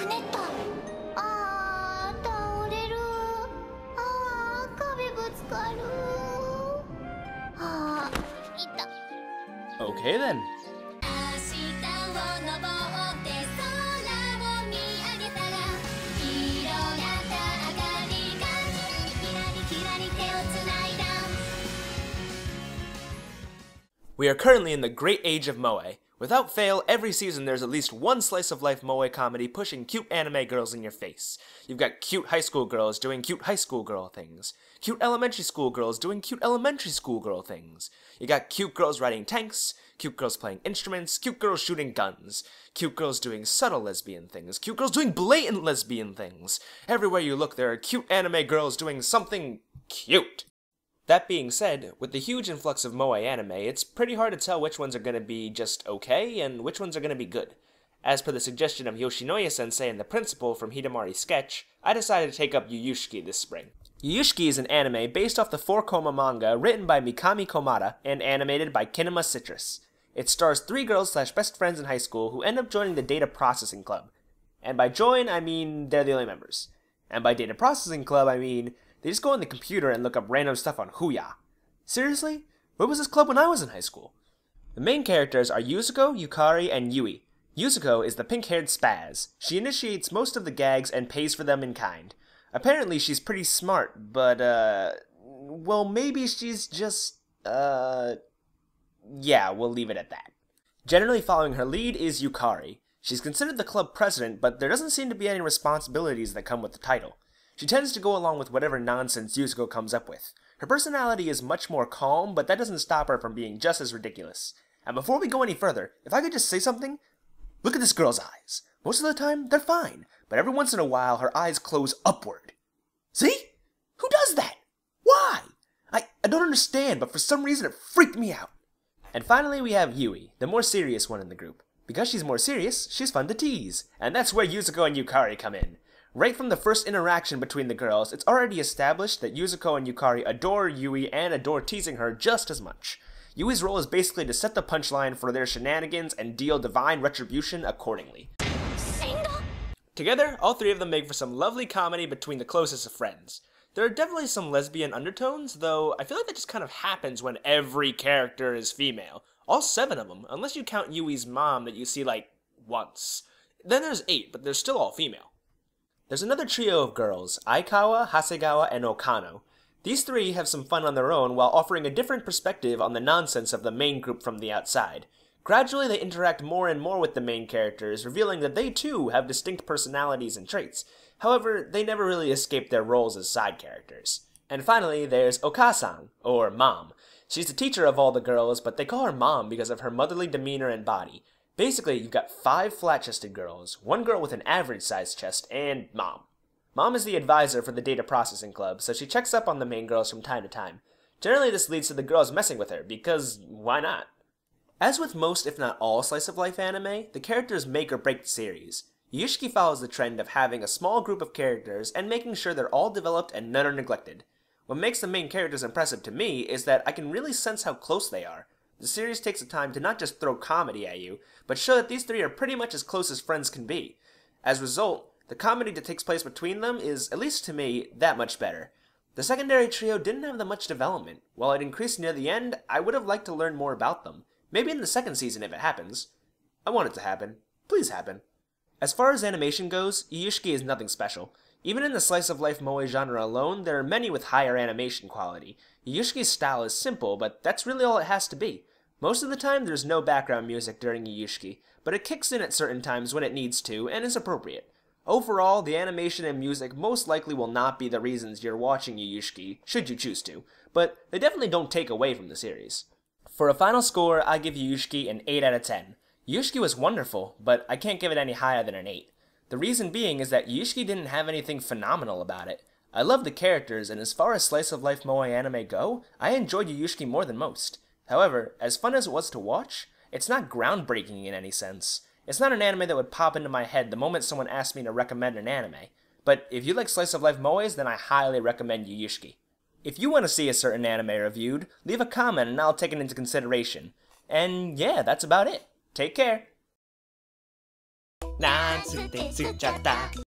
くねった。あー、倒れる。あー、壁ぶつかる。あー、いた。Okay then. We are currently in the great age of moe. Without fail, every season there's at least one slice of life moe comedy pushing cute anime girls in your face. You've got cute high school girls doing cute high school girl things. Cute elementary school girls doing cute elementary school girl things. You got cute girls riding tanks, cute girls playing instruments, cute girls shooting guns, cute girls doing subtle lesbian things, cute girls doing blatant lesbian things. Everywhere you look there are cute anime girls doing something cute. That being said, with the huge influx of moe anime, it's pretty hard to tell which ones are going to be just okay and which ones are going to be good. As per the suggestion of Yoshinoya-sensei and the principal from Hidamari's sketch, I decided to take up Yuyushiki this spring. Yuyushiki is an anime based off the 4-koma manga written by Mikami Komada and animated by Kinema Citrus. It stars 3 girls / best friends in high school who end up joining the Data Processing Club. And by join, I mean they're the only members. And by Data Processing Club, I mean they just go on the computer and look up random stuff on Huya. Seriously? Where was this club when I was in high school? The main characters are Yuzuko, Yukari, and Yui. Yuzuko is the pink-haired spaz. She initiates most of the gags and pays for them in kind. Apparently she's pretty smart, but, well, maybe she's just, yeah, we'll leave it at that. Generally following her lead is Yukari. She's considered the club president, but there doesn't seem to be any responsibilities that come with the title. She tends to go along with whatever nonsense Yuzuko comes up with. Her personality is much more calm, but that doesn't stop her from being just as ridiculous. And before we go any further, if I could just say something, look at this girl's eyes. Most of the time, they're fine, but every once in a while, her eyes close upward. See? Who does that? Why? I don't understand, but for some reason it freaked me out. And finally, we have Yui, the more serious one in the group. Because she's more serious, she's fun to tease. And that's where Yuzuko and Yukari come in. Right from the first interaction between the girls, it's already established that Yuzuko and Yukari adore Yui and adore teasing her just as much. Yui's role is basically to set the punchline for their shenanigans and deal divine retribution accordingly. Together, all 3 of them make for some lovely comedy between the closest of friends. There are definitely some lesbian undertones, though I feel like that just kind of happens when every character is female. All 7 of them, unless you count Yui's mom that you see like once. Then there's 8, but they're still all female. There's another trio of girls, Aikawa, Hasegawa, and Okano. These 3 have some fun on their own while offering a different perspective on the nonsense of the main group from the outside. Gradually they interact more and more with the main characters, revealing that they too have distinct personalities and traits. However, they never really escape their roles as side characters. And finally, there's Okasan, or Mom. She's the teacher of all the girls, but they call her Mom because of her motherly demeanor and body. Basically, you've got 5 flat-chested girls, 1 girl with an average-sized chest, and Mom. Mom is the advisor for the Data Processing Club, so she checks up on the main girls from time to time. Generally, this leads to the girls messing with her, because why not? As with most, if not all, slice-of-life anime, the characters make or break the series. Yuyushiki follows the trend of having a small group of characters and making sure they're all developed and none are neglected. What makes the main characters impressive to me is that I can really sense how close they are. The series takes the time to not just throw comedy at you, but show that these 3 are pretty much as close as friends can be. As a result, the comedy that takes place between them is, at least to me, that much better. The secondary trio didn't have that much development. While it increased near the end, I would have liked to learn more about them. Maybe in the 2nd season if it happens. I want it to happen. Please happen. As far as animation goes, Yuyushiki is nothing special. Even in the slice-of-life moe genre alone, there are many with higher animation quality. Yuyushiki's style is simple, but that's really all it has to be. Most of the time, there's no background music during Yuyushiki, but it kicks in at certain times when it needs to, and is appropriate. Overall, the animation and music most likely will not be the reasons you're watching Yuyushiki, should you choose to, but they definitely don't take away from the series. For a final score, I give Yuyushiki an 8 out of 10. Yuyushiki was wonderful, but I can't give it any higher than an 8. The reason being is that Yuyushiki didn't have anything phenomenal about it. I love the characters, and as far as slice-of-life moe anime go, I enjoyed Yuyushiki more than most. However, as fun as it was to watch, it's not groundbreaking in any sense. It's not an anime that would pop into my head the moment someone asked me to recommend an anime. But if you like slice-of-life moes, then I highly recommend Yuyushiki. If you want to see a certain anime reviewed, leave a comment and I'll take it into consideration. And yeah, that's about it. Take care. なんつってつっちゃった